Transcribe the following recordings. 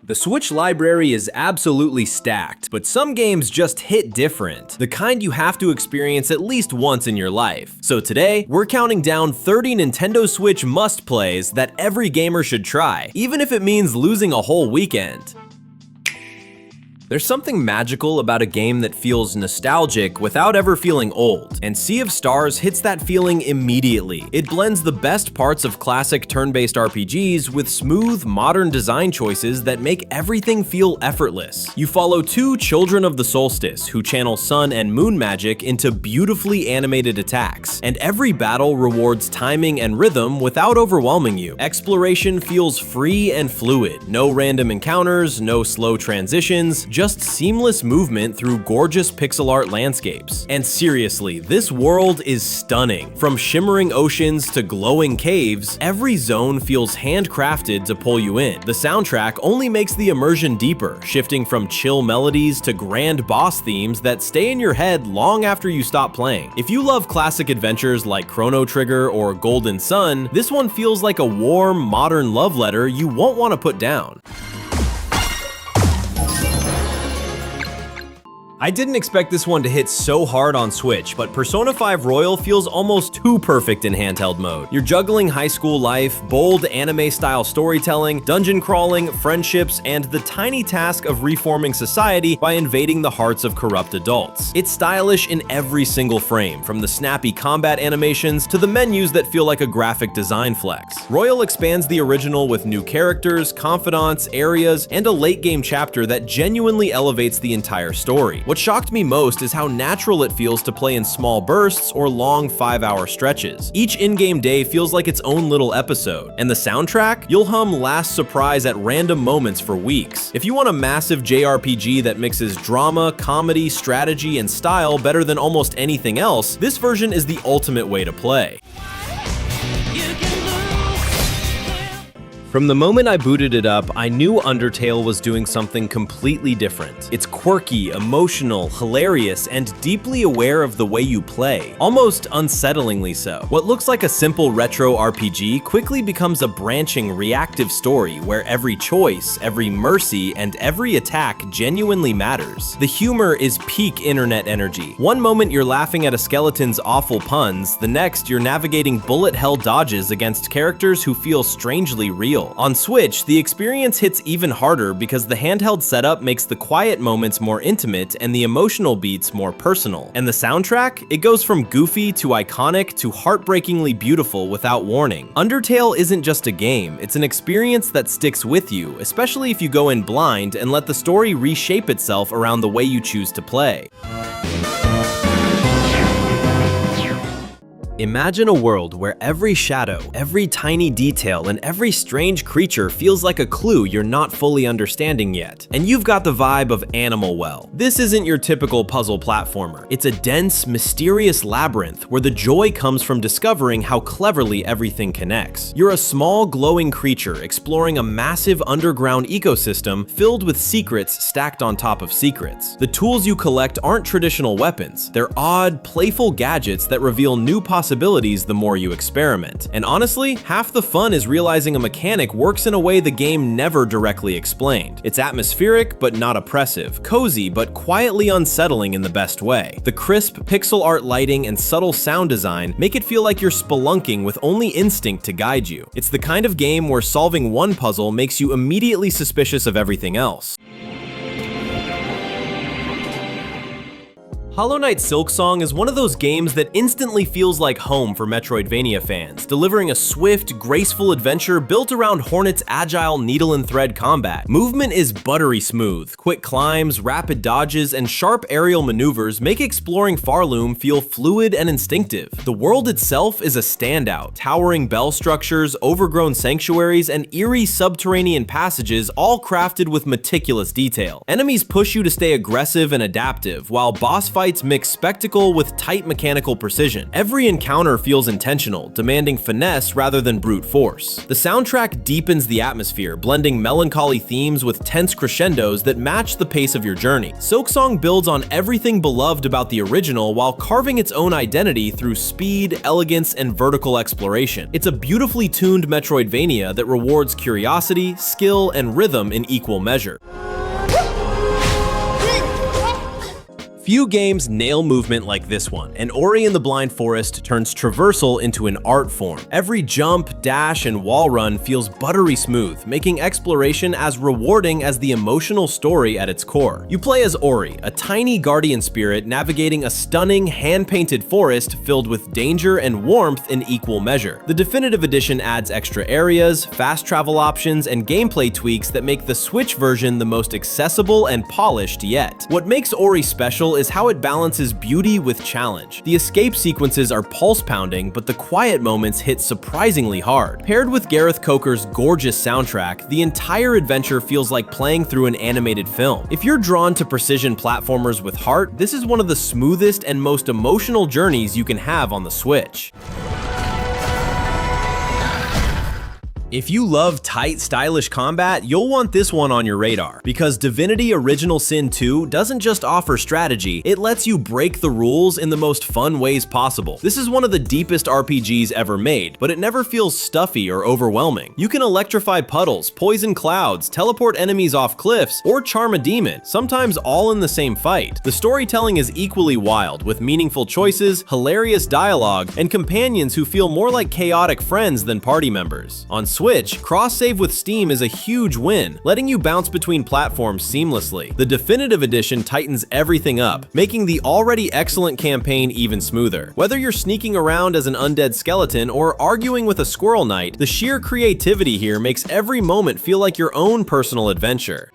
The Switch library is absolutely stacked, but some games just hit different, the kind you have to experience at least once in your life. So today, we're counting down 30 Nintendo Switch must-plays that every gamer should try, even if it means losing a whole weekend. There's something magical about a game that feels nostalgic without ever feeling old, and Sea of Stars hits that feeling immediately. It blends the best parts of classic turn-based RPGs with smooth, modern design choices that make everything feel effortless. You follow two children of the solstice who channel sun and moon magic into beautifully animated attacks, and every battle rewards timing and rhythm without overwhelming you. Exploration feels free and fluid. No random encounters, no slow transitions, just seamless movement through gorgeous pixel art landscapes. And seriously, this world is stunning. From shimmering oceans to glowing caves, every zone feels handcrafted to pull you in. The soundtrack only makes the immersion deeper, shifting from chill melodies to grand boss themes that stay in your head long after you stop playing. If you love classic adventures like Chrono Trigger or Golden Sun, this one feels like a warm, modern love letter you won't want to put down. I didn't expect this one to hit so hard on Switch, but Persona 5 Royal feels almost too perfect in handheld mode. You're juggling high school life, bold anime-style storytelling, dungeon crawling, friendships, and the tiny task of reforming society by invading the hearts of corrupt adults. It's stylish in every single frame, from the snappy combat animations to the menus that feel like a graphic design flex. Royal expands the original with new characters, confidants, areas, and a late-game chapter that genuinely elevates the entire story. What shocked me most is how natural it feels to play in small bursts or long 5-hour stretches. Each in-game day feels like its own little episode, and the soundtrack? You'll hum Last Surprise at random moments for weeks. If you want a massive JRPG that mixes drama, comedy, strategy, and style better than almost anything else, this version is the ultimate way to play. From the moment I booted it up, I knew Undertale was doing something completely different. It's quirky, emotional, hilarious, and deeply aware of the way you play, almost unsettlingly so. What looks like a simple retro RPG quickly becomes a branching, reactive story where every choice, every mercy, and every attack genuinely matters. The humor is peak internet energy. One moment you're laughing at a skeleton's awful puns, the next you're navigating bullet hell dodges against characters who feel strangely real. On Switch, the experience hits even harder because the handheld setup makes the quiet moments more intimate and the emotional beats more personal. And the soundtrack? It goes from goofy to iconic to heartbreakingly beautiful without warning. Undertale isn't just a game, it's an experience that sticks with you, especially if you go in blind and let the story reshape itself around the way you choose to play. Imagine a world where every shadow, every tiny detail, and every strange creature feels like a clue you're not fully understanding yet. And you've got the vibe of Animal Well. This isn't your typical puzzle platformer. It's a dense, mysterious labyrinth where the joy comes from discovering how cleverly everything connects. You're a small, glowing creature exploring a massive underground ecosystem filled with secrets stacked on top of secrets. The tools you collect aren't traditional weapons. They're odd, playful gadgets that reveal new possibilities the more you experiment. And honestly, half the fun is realizing a mechanic works in a way the game never directly explained. It's atmospheric but not oppressive, cozy but quietly unsettling in the best way. The crisp pixel art lighting and subtle sound design make it feel like you're spelunking with only instinct to guide you. It's the kind of game where solving one puzzle makes you immediately suspicious of everything else. Hollow Knight Silksong is one of those games that instantly feels like home for Metroidvania fans, delivering a swift, graceful adventure built around Hornet's agile needle and thread combat. Movement is buttery smooth. Quick climbs, rapid dodges, and sharp aerial maneuvers make exploring Farloom feel fluid and instinctive. The world itself is a standout. Towering bell structures, overgrown sanctuaries, and eerie subterranean passages all crafted with meticulous detail. Enemies push you to stay aggressive and adaptive, while boss fights fights mix spectacle with tight mechanical precision. Every encounter feels intentional, demanding finesse rather than brute force. The soundtrack deepens the atmosphere, blending melancholy themes with tense crescendos that match the pace of your journey. Silksong builds on everything beloved about the original while carving its own identity through speed, elegance, and vertical exploration. It's a beautifully tuned Metroidvania that rewards curiosity, skill, and rhythm in equal measure. Few games nail movement like this one, and Ori and the Blind Forest turns traversal into an art form. Every jump, dash, and wall run feels buttery smooth, making exploration as rewarding as the emotional story at its core. You play as Ori, a tiny guardian spirit navigating a stunning, hand-painted forest filled with danger and warmth in equal measure. The Definitive Edition adds extra areas, fast travel options, and gameplay tweaks that make the Switch version the most accessible and polished yet. What makes Ori special is how it balances beauty with challenge. The escape sequences are pulse-pounding, but the quiet moments hit surprisingly hard. Paired with Gareth Coker's gorgeous soundtrack, the entire adventure feels like playing through an animated film. If you're drawn to precision platformers with heart, this is one of the smoothest and most emotional journeys you can have on the Switch. If you love tight, stylish combat, you'll want this one on your radar, because Divinity Original Sin 2 doesn't just offer strategy, it lets you break the rules in the most fun ways possible. This is one of the deepest RPGs ever made, but it never feels stuffy or overwhelming. You can electrify puddles, poison clouds, teleport enemies off cliffs, or charm a demon, sometimes all in the same fight. The storytelling is equally wild, with meaningful choices, hilarious dialogue, and companions who feel more like chaotic friends than party members. On Switch, cross-save with Steam is a huge win, letting you bounce between platforms seamlessly. The Definitive Edition tightens everything up, making the already excellent campaign even smoother. Whether you're sneaking around as an undead skeleton or arguing with a squirrel knight, the sheer creativity here makes every moment feel like your own personal adventure.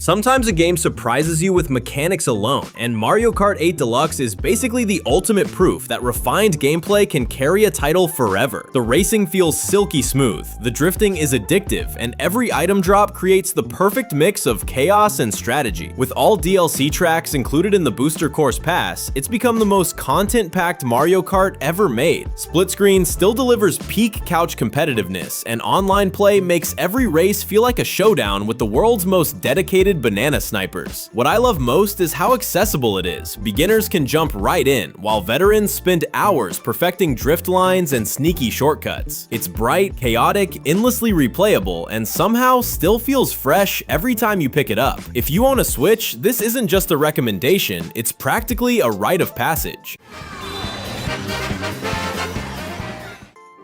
Sometimes a game surprises you with mechanics alone, and Mario Kart 8 Deluxe is basically the ultimate proof that refined gameplay can carry a title forever. The racing feels silky smooth, the drifting is addictive, and every item drop creates the perfect mix of chaos and strategy. With all DLC tracks included in the Booster Course Pass, it's become the most content-packed Mario Kart ever made. Split screen still delivers peak couch competitiveness, and online play makes every race feel like a showdown with the world's most dedicated banana snipers. What I love most is how accessible it is. Beginners can jump right in, while veterans spend hours perfecting drift lines and sneaky shortcuts. It's bright, chaotic, endlessly replayable, and somehow still feels fresh every time you pick it up. If you own a Switch, this isn't just a recommendation, it's practically a rite of passage.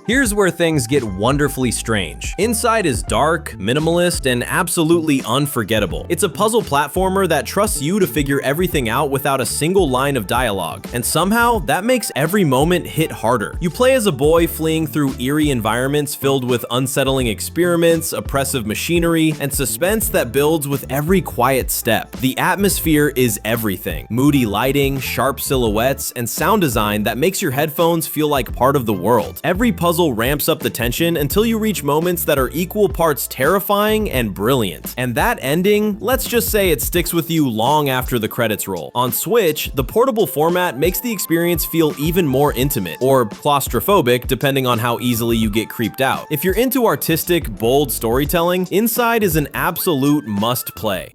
Here's where things get wonderfully strange. Inside is dark, minimalist, and absolutely unforgettable. It's a puzzle platformer that trusts you to figure everything out without a single line of dialogue, and somehow that makes every moment hit harder. You play as a boy fleeing through eerie environments filled with unsettling experiments, oppressive machinery, and suspense that builds with every quiet step. The atmosphere is everything. Moody lighting, sharp silhouettes, and sound design that makes your headphones feel like part of the world. Every puzzle ramps up the tension until you reach moments that are equal parts terrifying and brilliant. And that ending, let's just say it sticks with you long after the credits roll. On Switch, the portable format makes the experience feel even more intimate, or claustrophobic depending on how easily you get creeped out. If you're into artistic, bold storytelling, Inside is an absolute must-play.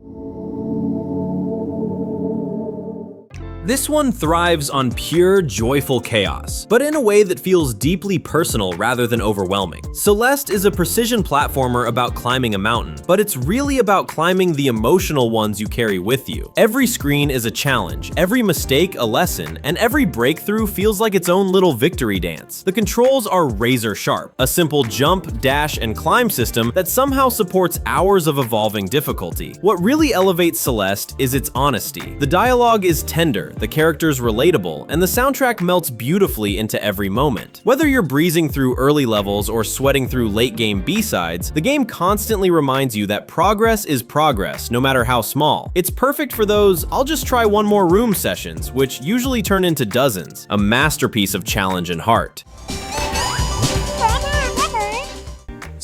This one thrives on pure, joyful chaos, but in a way that feels deeply personal rather than overwhelming. Celeste is a precision platformer about climbing a mountain, but it's really about climbing the emotional ones you carry with you. Every screen is a challenge, every mistake a lesson, and every breakthrough feels like its own little victory dance. The controls are razor sharp, a simple jump, dash, and climb system that somehow supports hours of evolving difficulty. What really elevates Celeste is its honesty. The dialogue is tender, the characters relatable, and the soundtrack melts beautifully into every moment. Whether you're breezing through early levels or sweating through late-game B-sides, the game constantly reminds you that progress is progress, no matter how small. It's perfect for those "I'll just try one more room" sessions, which usually turn into dozens, a masterpiece of challenge and heart.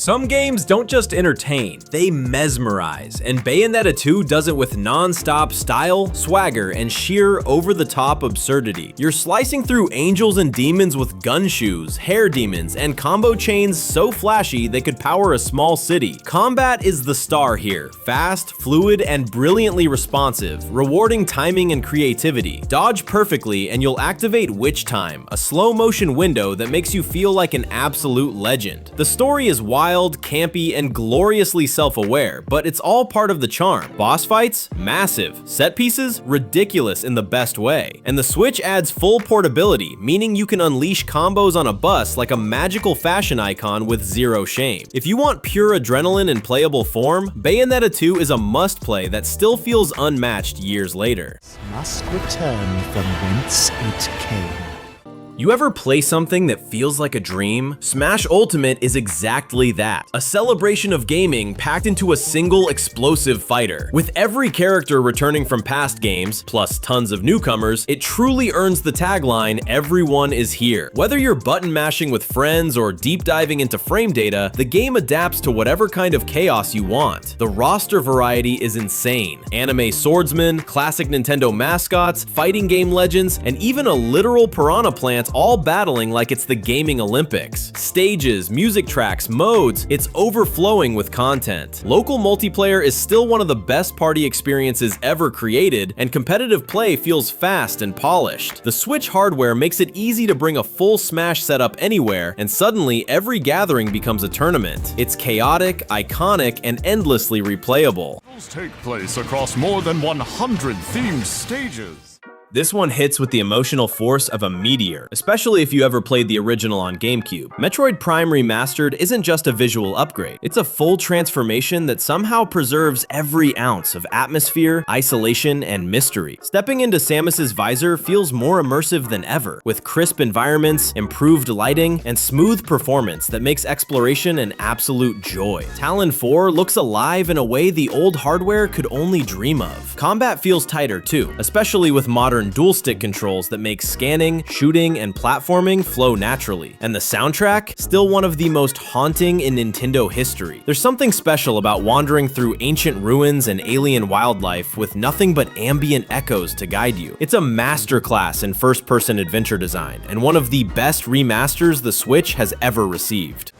Some games don't just entertain, they mesmerize, and Bayonetta 2 does it with non-stop style, swagger, and sheer over-the-top absurdity. You're slicing through angels and demons with gun shoes, hair demons, and combo chains so flashy they could power a small city. Combat is the star here, fast, fluid, and brilliantly responsive, rewarding timing and creativity. Dodge perfectly and you'll activate Witch Time, a slow-motion window that makes you feel like an absolute legend. The story is wild, campy, and gloriously self-aware, but it's all part of the charm. Boss fights? Massive. Set pieces? Ridiculous in the best way. And the Switch adds full portability, meaning you can unleash combos on a bus like a magical fashion icon with zero shame. If you want pure adrenaline in playable form, Bayonetta 2 is a must-play that still feels unmatched years later. Must return from whence it came. You ever play something that feels like a dream? Smash Ultimate is exactly that. A celebration of gaming packed into a single explosive fighter. With every character returning from past games, plus tons of newcomers, it truly earns the tagline, "Everyone is here." Whether you're button mashing with friends or deep diving into frame data, the game adapts to whatever kind of chaos you want. The roster variety is insane. Anime swordsmen, classic Nintendo mascots, fighting game legends, and even a literal piranha plant all battling like it's the gaming Olympics. Stages, music tracks, modes, it's overflowing with content. Local multiplayer is still one of the best party experiences ever created, and competitive play feels fast and polished. The Switch hardware makes it easy to bring a full Smash setup anywhere, and suddenly every gathering becomes a tournament. It's chaotic, iconic, and endlessly replayable. Take place across more than 100 themed stages. This one hits with the emotional force of a meteor, especially if you ever played the original on GameCube. Metroid Prime Remastered isn't just a visual upgrade, it's a full transformation that somehow preserves every ounce of atmosphere, isolation, and mystery. Stepping into Samus's visor feels more immersive than ever, with crisp environments, improved lighting, and smooth performance that makes exploration an absolute joy. Talon 4 looks alive in a way the old hardware could only dream of. Combat feels tighter too, especially with modern dual-stick controls that make scanning, shooting, and platforming flow naturally. And the soundtrack? Still one of the most haunting in Nintendo history. There's something special about wandering through ancient ruins and alien wildlife with nothing but ambient echoes to guide you. It's a masterclass in first-person adventure design, and one of the best remasters the Switch has ever received.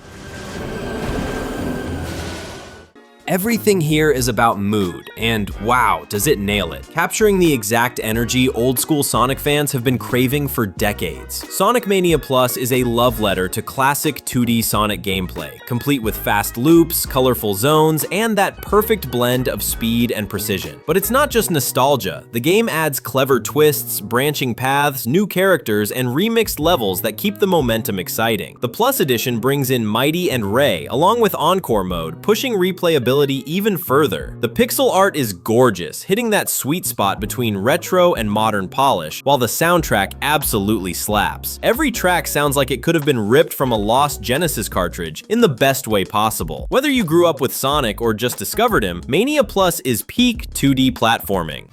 Everything here is about mood, and wow, does it nail it. Capturing the exact energy old-school Sonic fans have been craving for decades. Sonic Mania Plus is a love letter to classic 2D Sonic gameplay, complete with fast loops, colorful zones, and that perfect blend of speed and precision. But it's not just nostalgia. The game adds clever twists, branching paths, new characters, and remixed levels that keep the momentum exciting. The Plus Edition brings in Mighty and Ray, along with Encore mode, pushing replayability even further. The pixel art is gorgeous, hitting that sweet spot between retro and modern polish, while the soundtrack absolutely slaps. Every track sounds like it could have been ripped from a lost Genesis cartridge in the best way possible. Whether you grew up with Sonic or just discovered him, Mania Plus is peak 2D platforming.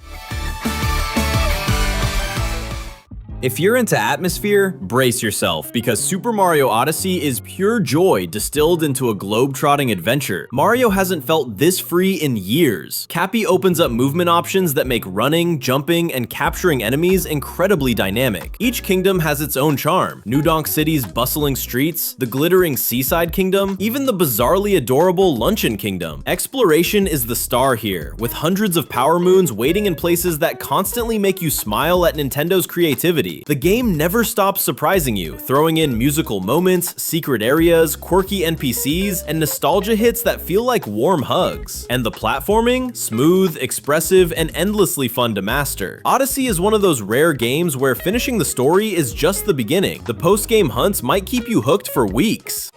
If you're into atmosphere, brace yourself, because Super Mario Odyssey is pure joy distilled into a globe-trotting adventure. Mario hasn't felt this free in years. Cappy opens up movement options that make running, jumping, and capturing enemies incredibly dynamic. Each kingdom has its own charm. New Donk City's bustling streets, the glittering seaside kingdom, even the bizarrely adorable Luncheon Kingdom. Exploration is the star here, with hundreds of power moons waiting in places that constantly make you smile at Nintendo's creativity. The game never stops surprising you, throwing in musical moments, secret areas, quirky NPCs, and nostalgia hits that feel like warm hugs. And the platforming? Smooth, expressive, and endlessly fun to master. Odyssey is one of those rare games where finishing the story is just the beginning. The post-game hunts might keep you hooked for weeks.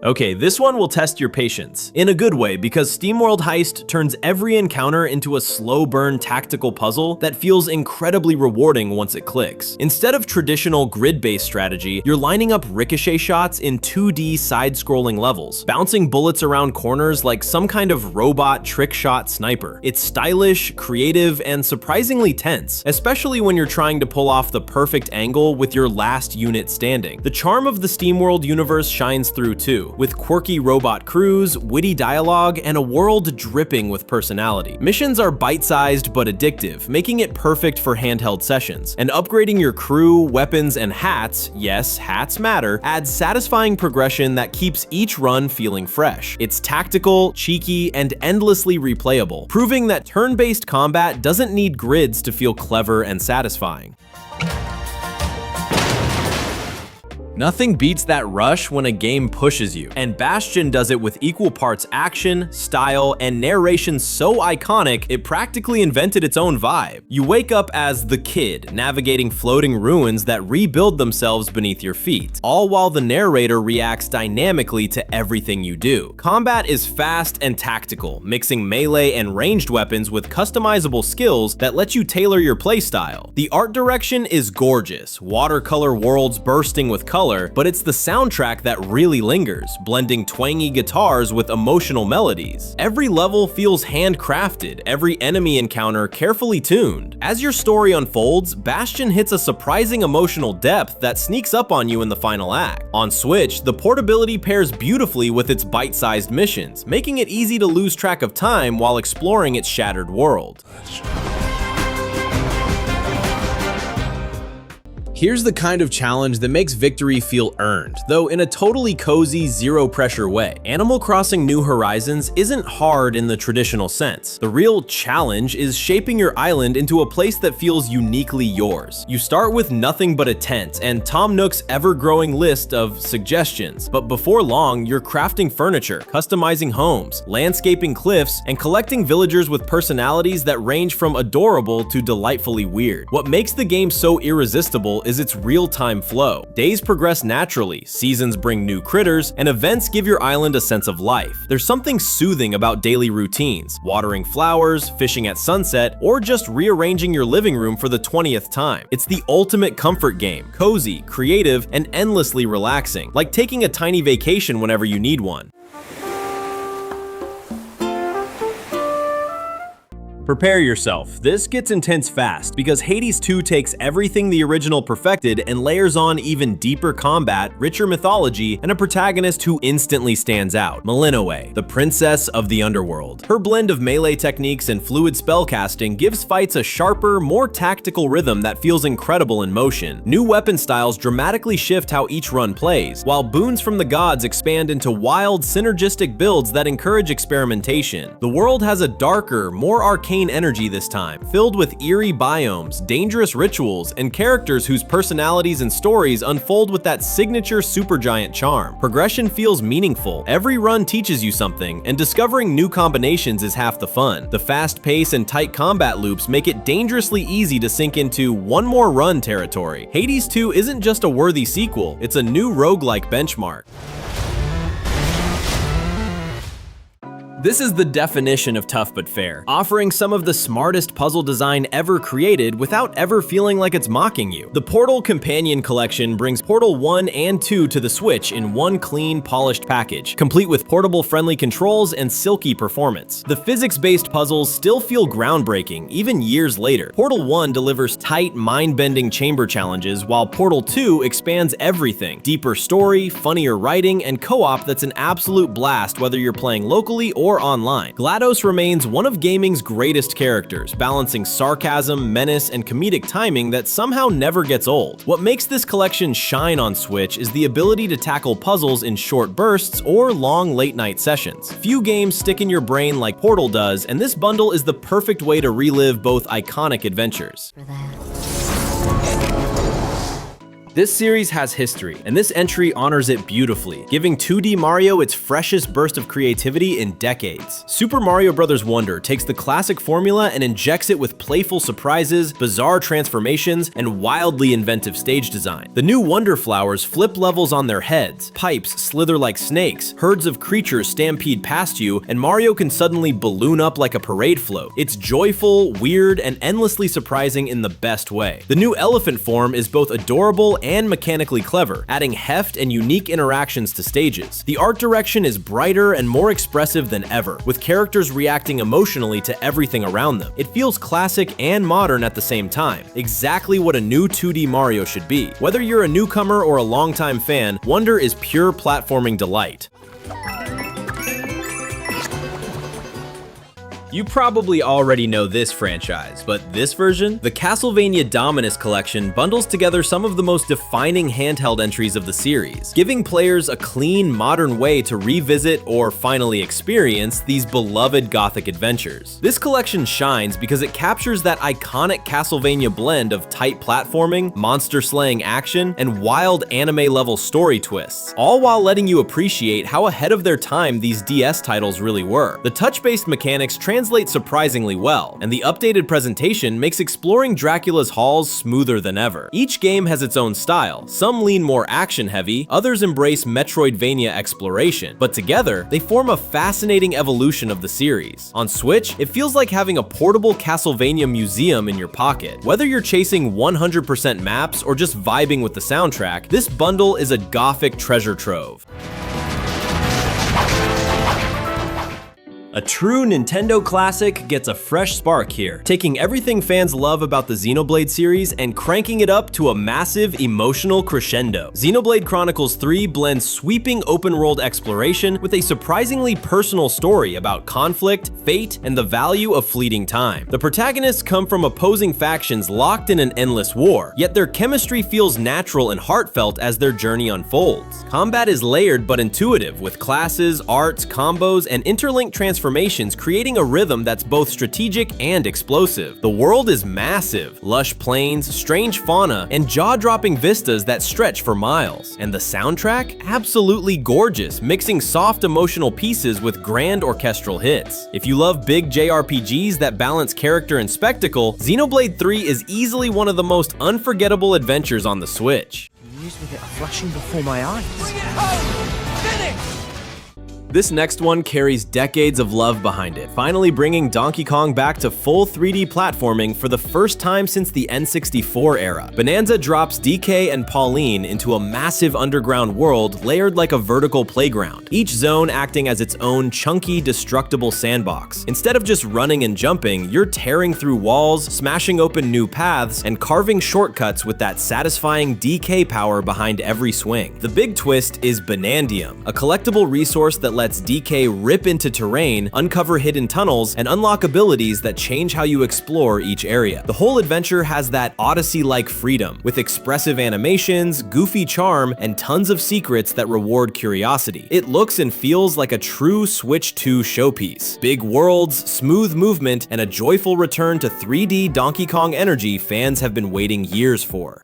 Okay, this one will test your patience. In a good way, because SteamWorld Heist turns every encounter into a slow burn tactical puzzle that feels incredibly rewarding once it clicks. Instead of traditional grid-based strategy, you're lining up ricochet shots in 2D side-scrolling levels, bouncing bullets around corners like some kind of robot trick shot sniper. It's stylish, creative, and surprisingly tense, especially when you're trying to pull off the perfect angle with your last unit standing. The charm of the SteamWorld universe shines through too, with quirky robot crews, witty dialogue, and a world dripping with personality. Missions are bite-sized but addictive, making it perfect for handheld sessions. And upgrading your crew, weapons, and hats, yes, hats matter, adds satisfying progression that keeps each run feeling fresh. It's tactical, cheeky, and endlessly replayable, proving that turn-based combat doesn't need grids to feel clever and satisfying. Nothing beats that rush when a game pushes you, and Bastion does it with equal parts action, style, and narration so iconic it practically invented its own vibe. You wake up as the kid, navigating floating ruins that rebuild themselves beneath your feet, all while the narrator reacts dynamically to everything you do. Combat is fast and tactical, mixing melee and ranged weapons with customizable skills that let you tailor your playstyle. The art direction is gorgeous, watercolor worlds bursting with color, but it's the soundtrack that really lingers, blending twangy guitars with emotional melodies. Every level feels handcrafted, every enemy encounter carefully tuned. As your story unfolds, Bastion hits a surprising emotional depth that sneaks up on you in the final act. On Switch, the portability pairs beautifully with its bite-sized missions, making it easy to lose track of time while exploring its shattered world. Here's the kind of challenge that makes victory feel earned, though in a totally cozy, zero-pressure way. Animal Crossing New Horizons isn't hard in the traditional sense. The real challenge is shaping your island into a place that feels uniquely yours. You start with nothing but a tent and Tom Nook's ever-growing list of suggestions, but before long, you're crafting furniture, customizing homes, landscaping cliffs, and collecting villagers with personalities that range from adorable to delightfully weird. What makes the game so irresistible is its real-time flow. Days progress naturally, seasons bring new critters, and events give your island a sense of life. There's something soothing about daily routines, watering flowers, fishing at sunset, or just rearranging your living room for the 20th time. It's the ultimate comfort game, cozy, creative, and endlessly relaxing, like taking a tiny vacation whenever you need one. Prepare yourself, this gets intense fast, because Hades 2 takes everything the original perfected and layers on even deeper combat, richer mythology, and a protagonist who instantly stands out, Melinoe, the princess of the underworld. Her blend of melee techniques and fluid spellcasting gives fights a sharper, more tactical rhythm that feels incredible in motion. New weapon styles dramatically shift how each run plays, while boons from the gods expand into wild, synergistic builds that encourage experimentation. The world has a darker, more arcane energy this time, filled with eerie biomes, dangerous rituals, and characters whose personalities and stories unfold with that signature supergiant charm. Progression feels meaningful, every run teaches you something, and discovering new combinations is half the fun. The fast pace and tight combat loops make it dangerously easy to sink into one more run territory. Hades 2 isn't just a worthy sequel, it's a new roguelike benchmark. This is the definition of tough but fair, offering some of the smartest puzzle design ever created without ever feeling like it's mocking you. The Portal Companion Collection brings Portal 1 and 2 to the Switch in one clean, polished package, complete with portable-friendly controls and silky performance. The physics-based puzzles still feel groundbreaking, even years later. Portal 1 delivers tight, mind-bending chamber challenges, while Portal 2 expands everything. Deeper story, funnier writing, and co-op that's an absolute blast whether you're playing locally or online. GLaDOS remains one of gaming's greatest characters, balancing sarcasm, menace, and comedic timing that somehow never gets old. What makes this collection shine on Switch is the ability to tackle puzzles in short bursts or long late-night sessions. Few games stick in your brain like Portal does, and this bundle is the perfect way to relive both iconic adventures. This series has history, and this entry honors it beautifully, giving 2D Mario its freshest burst of creativity in decades. Super Mario Bros. Wonder takes the classic formula and injects it with playful surprises, bizarre transformations, and wildly inventive stage design. The new Wonder Flowers flip levels on their heads, pipes slither like snakes, herds of creatures stampede past you, and Mario can suddenly balloon up like a parade float. It's joyful, weird, and endlessly surprising in the best way. The new elephant form is both adorable and mechanically clever, adding heft and unique interactions to stages. The art direction is brighter and more expressive than ever, with characters reacting emotionally to everything around them. It feels classic and modern at the same time, exactly what a new 2D Mario should be. Whether you're a newcomer or a longtime fan, Wonder is pure platforming delight. You probably already know this franchise, but this version? The Castlevania Dominus collection bundles together some of the most defining handheld entries of the series, giving players a clean, modern way to revisit or finally experience these beloved Gothic adventures. This collection shines because it captures that iconic Castlevania blend of tight platforming, monster-slaying action, and wild anime-level story twists, all while letting you appreciate how ahead of their time these DS titles really were. The touch-based mechanics translate surprisingly well, and the updated presentation makes exploring Dracula's halls smoother than ever. Each game has its own style. Some lean more action-heavy, others embrace Metroidvania exploration, but together, they form a fascinating evolution of the series. On Switch, it feels like having a portable Castlevania museum in your pocket. Whether you're chasing 100% maps or just vibing with the soundtrack, this bundle is a Gothic treasure trove. A true Nintendo classic gets a fresh spark here, taking everything fans love about the Xenoblade series and cranking it up to a massive emotional crescendo. Xenoblade Chronicles 3 blends sweeping open-world exploration with a surprisingly personal story about conflict, fate, and the value of fleeting time. The protagonists come from opposing factions locked in an endless war, yet their chemistry feels natural and heartfelt as their journey unfolds. Combat is layered but intuitive, with classes, arts, combos, and interlinked transformations creating a rhythm that's both strategic and explosive. The world is massive, lush plains, strange fauna, and jaw-dropping vistas that stretch for miles. And the soundtrack? Absolutely gorgeous, mixing soft emotional pieces with grand orchestral hits. If you love big JRPGs that balance character and spectacle, Xenoblade 3 is easily one of the most unforgettable adventures on the Switch. News with it flashing before my eyes. Bring it home! Finish! This next one carries decades of love behind it, finally bringing Donkey Kong back to full 3D platforming for the first time since the N64 era. Bananza drops DK and Pauline into a massive underground world layered like a vertical playground, each zone acting as its own chunky, destructible sandbox. Instead of just running and jumping, you're tearing through walls, smashing open new paths, and carving shortcuts with that satisfying DK power behind every swing. The big twist is Banandium, a collectible resource that lets DK rip into terrain, uncover hidden tunnels, and unlock abilities that change how you explore each area. The whole adventure has that Odyssey-like freedom, with expressive animations, goofy charm, and tons of secrets that reward curiosity. It looks and feels like a true Switch 2 showpiece. Big worlds, smooth movement, and a joyful return to 3D Donkey Kong energy fans have been waiting years for.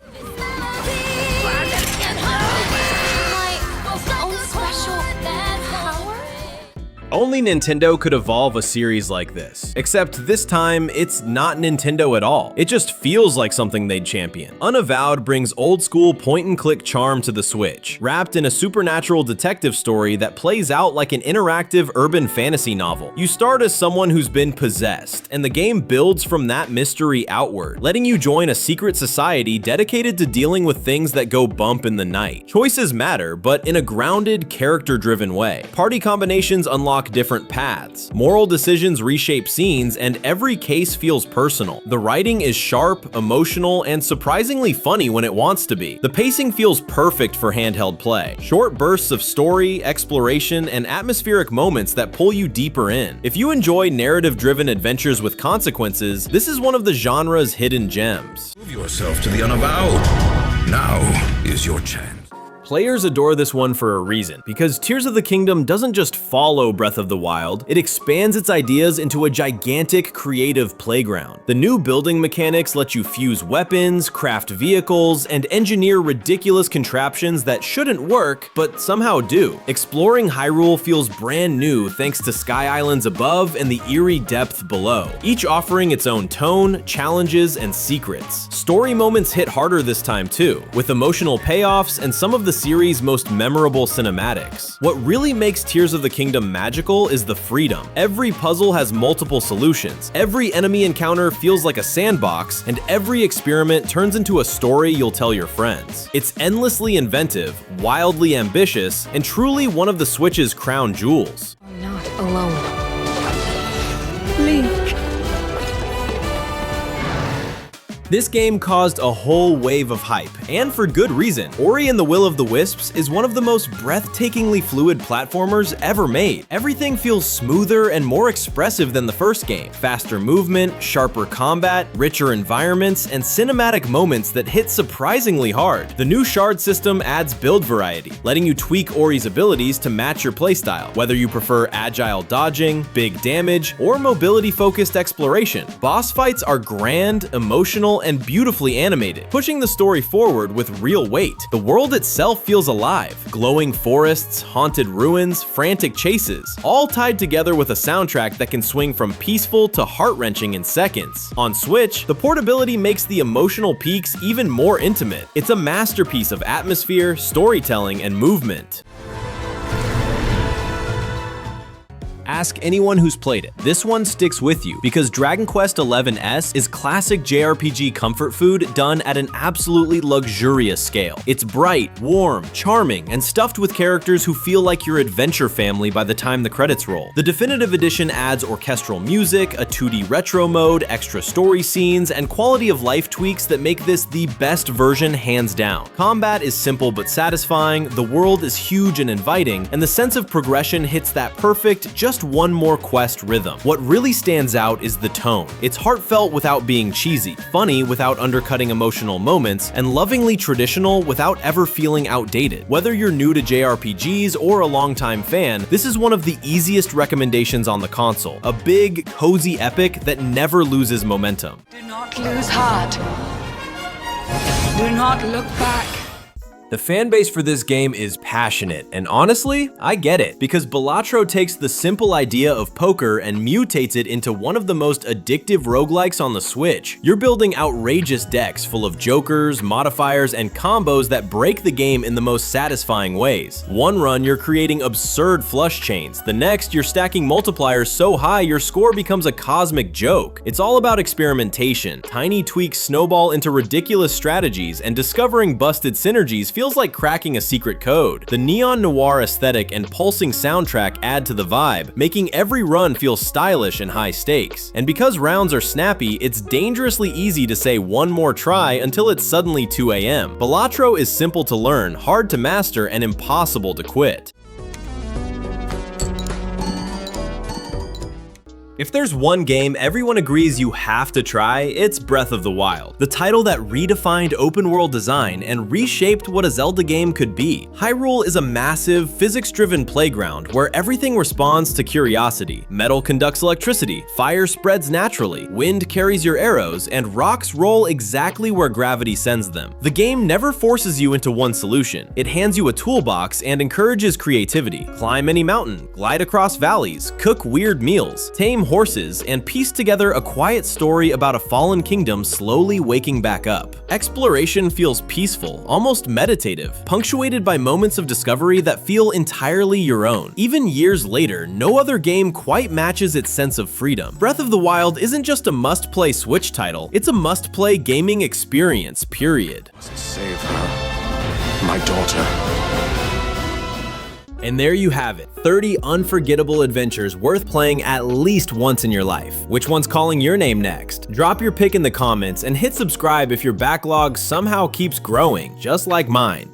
Only Nintendo could evolve a series like this, except this time, it's not Nintendo at all. It just feels like something they'd champion. Unavowed brings old-school point-and-click charm to the Switch, wrapped in a supernatural detective story that plays out like an interactive urban fantasy novel. You start as someone who's been possessed, and the game builds from that mystery outward, letting you join a secret society dedicated to dealing with things that go bump in the night. Choices matter, but in a grounded, character-driven way. Party combinations unlock different paths. Moral decisions reshape scenes, and every case feels personal. The writing is sharp, emotional, and surprisingly funny when it wants to be. The pacing feels perfect for handheld play. Short bursts of story, exploration, and atmospheric moments that pull you deeper in. If you enjoy narrative-driven adventures with consequences, this is one of the genre's hidden gems. Prove yourself to the Unavowed. Now is your chance. Players adore this one for a reason, because Tears of the Kingdom doesn't just follow Breath of the Wild, it expands its ideas into a gigantic creative playground. The new building mechanics let you fuse weapons, craft vehicles, and engineer ridiculous contraptions that shouldn't work, but somehow do. Exploring Hyrule feels brand new thanks to Sky Islands above and the eerie depth below, each offering its own tone, challenges, and secrets. Story moments hit harder this time too, with emotional payoffs and some of the series' most memorable cinematics. What really makes Tears of the Kingdom magical is the freedom. Every puzzle has multiple solutions, every enemy encounter feels like a sandbox, and every experiment turns into a story you'll tell your friends. It's endlessly inventive, wildly ambitious, and truly one of the Switch's crown jewels. I'm not alone. Link. This game caused a whole wave of hype, and for good reason. Ori and the Will of the Wisps is one of the most breathtakingly fluid platformers ever made. Everything feels smoother and more expressive than the first game. Faster movement, sharper combat, richer environments, and cinematic moments that hit surprisingly hard. The new shard system adds build variety, letting you tweak Ori's abilities to match your playstyle, whether you prefer agile dodging, big damage, or mobility-focused exploration. Boss fights are grand, emotional, and beautifully animated, pushing the story forward with real weight. The world itself feels alive. Glowing forests, haunted ruins, frantic chases, all tied together with a soundtrack that can swing from peaceful to heart-wrenching in seconds. On Switch, the portability makes the emotional peaks even more intimate. It's a masterpiece of atmosphere, storytelling, and movement. Ask anyone who's played it. This one sticks with you because Dragon Quest XI's is classic JRPG comfort food done at an absolutely luxurious scale. It's bright, warm, charming, and stuffed with characters who feel like your adventure family by the time the credits roll. The Definitive Edition adds orchestral music, a 2D retro mode, extra story scenes, and quality of life tweaks that make this the best version hands down. Combat is simple but satisfying, the world is huge and inviting, and the sense of progression hits that perfect, just one more quest rhythm. What really stands out is the tone. It's heartfelt without being cheesy, funny without undercutting emotional moments, and lovingly traditional without ever feeling outdated. Whether you're new to JRPGs or a longtime fan, this is one of the easiest recommendations on the console. A big, cozy epic that never loses momentum. Do not lose heart. Do not look back. The fanbase for this game is passionate, and honestly, I get it, because Balatro takes the simple idea of poker and mutates it into one of the most addictive roguelikes on the Switch. You're building outrageous decks full of jokers, modifiers, and combos that break the game in the most satisfying ways. One run, you're creating absurd flush chains. The next, you're stacking multipliers so high your score becomes a cosmic joke. It's all about experimentation. Tiny tweaks snowball into ridiculous strategies, and discovering busted synergies feels like cracking a secret code. The neon noir aesthetic and pulsing soundtrack add to the vibe, making every run feel stylish and high stakes. And because rounds are snappy, it's dangerously easy to say one more try until it's suddenly 2 AM. Balatro is simple to learn, hard to master, and impossible to quit. If there's one game everyone agrees you have to try, it's Breath of the Wild, the title that redefined open-world design and reshaped what a Zelda game could be. Hyrule is a massive, physics-driven playground where everything responds to curiosity. Metal conducts electricity, fire spreads naturally, wind carries your arrows, and rocks roll exactly where gravity sends them. The game never forces you into one solution. It hands you a toolbox and encourages creativity. Climb any mountain, glide across valleys, cook weird meals, tame horses, and piece together a quiet story about a fallen kingdom slowly waking back up. Exploration feels peaceful, almost meditative, punctuated by moments of discovery that feel entirely your own. Even years later, no other game quite matches its sense of freedom. Breath of the Wild isn't just a must-play Switch title, it's a must-play gaming experience, period. Save her, my daughter. And there you have it, 30 unforgettable adventures worth playing at least once in your life. Which one's calling your name next? Drop your pick in the comments and hit subscribe if your backlog somehow keeps growing, just like mine.